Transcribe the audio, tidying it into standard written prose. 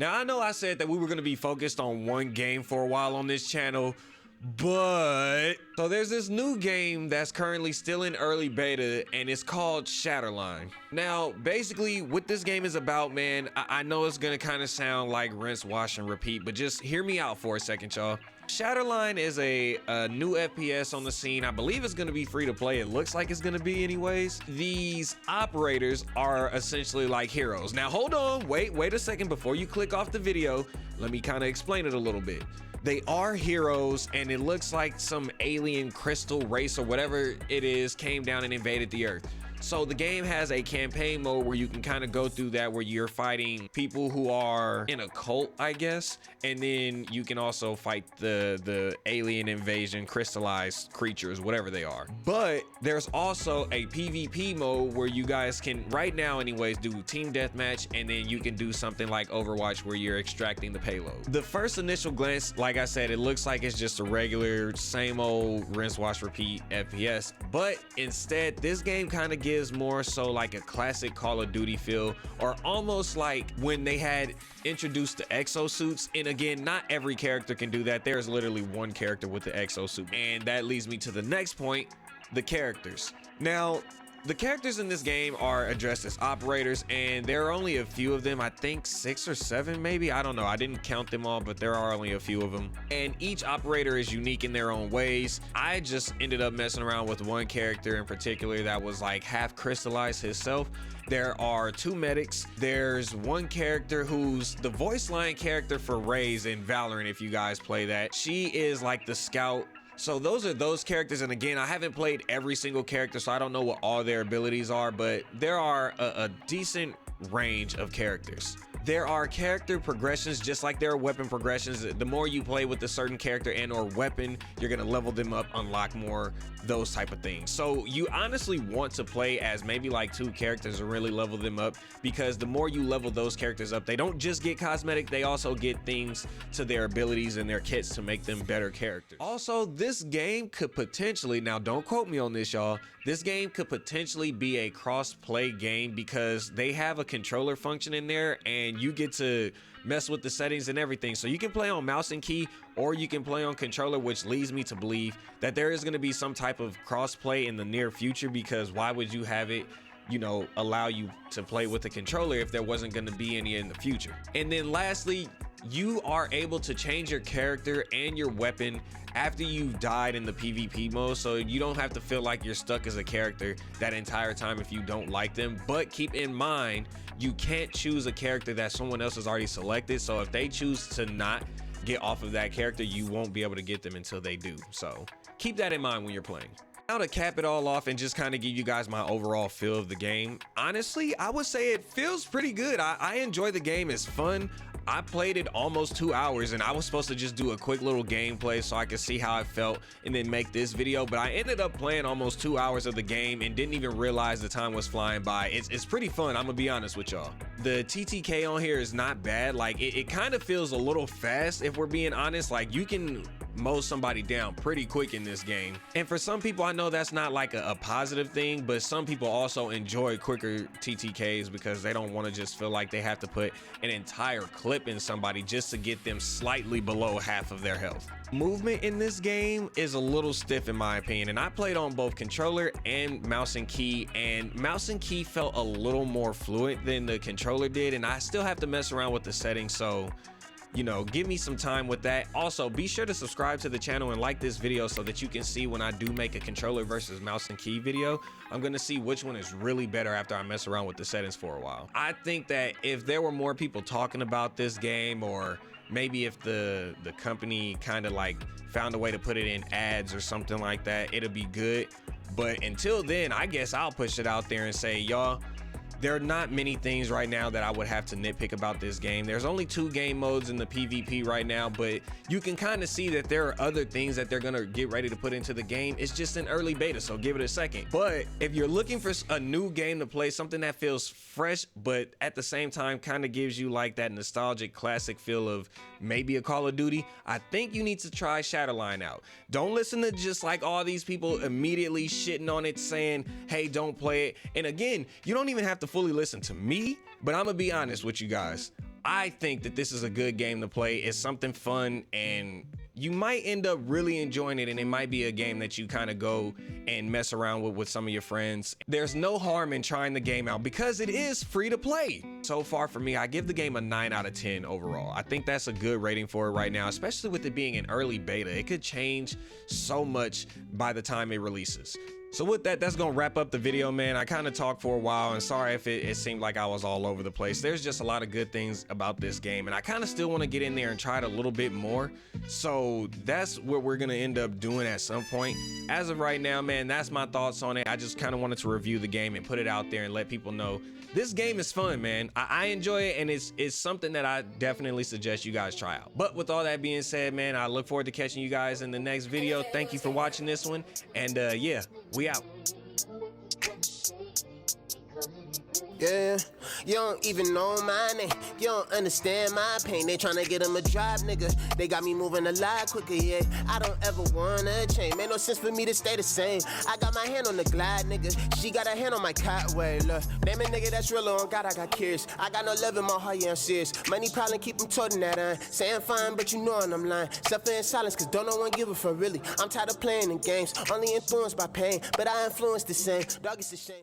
Now, I know I said that we were going to be focused on one game for a while on this channel, but so there's this new game that's currently still in early beta, and it's called Shatterline. Now, basically what this game is about, man, I know it's gonna kind of sound like rinse, wash, and repeat, but just hear me out for a second, y'all. Shatterline is a new FPS on the scene. I believe it's gonna be free to play. It looks like it's gonna be anyways. These operators are essentially like heroes. Now, hold on, wait a second before you click off the video. Let me kind of explain it a little bit. They are heroes, and it looks like some alien crystal race or whatever it is came down and invaded the earth. So the game has a campaign mode where you can kind of go through that, where you're fighting people who are in a cult, I guess, and then you can also fight the alien invasion crystallized creatures, whatever they are. But there's also a PvP mode where you guys can, right now anyways, do team deathmatch, and then you can do something like Overwatch where you're extracting the payload. The first initial glance, like I said, it looks like it's just a regular same old rinse, wash, repeat FPS, but instead this game kind of gives more so like a classic Call of Duty feel, or almost like when they had introduced the exosuits. And again, not every character can do that. There's literally one character with the exosuit, and that leads me to the next point: the characters. Now, the characters in this game are addressed as operators, and there are only a few of them. I think 6 or 7 maybe, I don't know, I didn't count them all, but there are only a few of them, and each operator is unique in their own ways. I just ended up messing around with one character in particular that was like half crystallized himself. There are 2 medics. There's one character who's the voice line character for Raze in Valorant, if you guys play that. She is like the scout. So those are those characters, and again, I haven't played every single character, so I don't know what all their abilities are, but there are a decent range of characters. There are character progressions, just like there are weapon progressions. The more you play with a certain character and or weapon, you're gonna level them up, unlock more, those type of things. So you honestly want to play as maybe like 2 characters and really level them up, because the more you level those characters up, they don't just get cosmetic, they also get things to their abilities and their kits to make them better characters. Also, this game could potentially, now don't quote me on this, y'all, this game could potentially be a cross-play game, because they have a controller function in there, and you get to mess with the settings and everything. So you can play on mouse and key, or you can play on controller, which leads me to believe that there is going to be some type of cross-play in the near future, because why would you have it, you know, allow you to play with the controller if there wasn't going to be any in the future? And then lastly, you are able to change your character and your weapon after you've died in the PvP mode, so you don't have to feel like you're stuck as a character that entire time if you don't like them. But keep in mind, you can't choose a character that someone else has already selected, so if they choose to not get off of that character, you won't be able to get them until they do. So keep that in mind when you're playing. Now, to cap it all off and just kind of give you guys my overall feel of the game, honestly, I would say it feels pretty good. I enjoy the game. It's fun. I played it almost 2 hours, and I was supposed to just do a quick little gameplay so I could see how it felt and then make this video, but I ended up playing almost 2 hours of the game and didn't even realize the time was flying by. It's pretty fun, I'm gonna be honest with y'all. The TTK on here is not bad. Like, it kind of feels a little fast, if we're being honest. Like, you can mow somebody down pretty quick in this game, and for some people, I know that's not like a positive thing, but some people also enjoy quicker TTKs because they don't want to just feel like they have to put an entire clip in somebody just to get them slightly below half of their health. Movement in this game is a little stiff in my opinion, and I played on both controller and mouse and key, and mouse and key felt a little more fluent than the controller did, and I still have to mess around with the settings, so you know, give me some time with that. Also, be sure to subscribe to the channel and like this video so that you can see when I do make a controller versus mouse and key video. I'm gonna see which one is really better after I mess around with the settings for a while. I think that if there were more people talking about this game, or maybe if the company kind of like found a way to put it in ads or something like that, it'll be good. But until then, I guess I'll push it out there and say, y'all, there are not many things right now that I would have to nitpick about this game. There's only 2 game modes in the PvP right now, but you can kind of see that there are other things that they're gonna get ready to put into the game. It's just an early beta, so give it a second. But if you're looking for a new game to play, something that feels fresh, but at the same time kind of gives you like that nostalgic classic feel of maybe a Call of Duty, I think you need to try Shatterline out. Don't listen to just like all these people immediately shitting on it, saying, hey, don't play it. And again, you don't even have to fully listen to me, but I'm gonna be honest with you guys. I think that this is a good game to play. It's something fun, and you might end up really enjoying it, and it might be a game that you kind of go and mess around with some of your friends. There's no harm in trying the game out because it is free to play. So far for me, I give the game a 9 out of 10 overall. I think that's a good rating for it right now, especially with it being an early beta. It could change so much by the time it releases. So with that, that's gonna wrap up the video, man. I kind of talked for a while, and sorry if it seemed like I was all over the place. There's just a lot of good things about this game, and I kind of still want to get in there and try it a little bit more. So that's what we're gonna end up doing at some point. As of right now, man, that's my thoughts on it. I just kind of wanted to review the game and put it out there and let people know this game is fun, man. I enjoy it, and it's something that I definitely suggest you guys try out. But with all that being said, man, I look forward to catching you guys in the next video. Thank you for watching this one, and yeah, we out. Yeah, you don't even know my name. You don't understand my pain. They tryna get him a job, nigga. They got me moving a lot quicker, yeah. I don't ever wanna change. Make no sense for me to stay the same. I got my hand on the glide, nigga. She got her hand on my cot. Wait, look. Name a nigga that's real on God, I got curious. I got no love in my heart, yeah, I'm serious. Money problem keep him toting that on. Saying fine, but you know I'm lying. Suffer in silence, cause don't no one give a fuck, really. I'm tired of playing in games. Only influenced by pain, but I influence the same. Dog, it's a shame.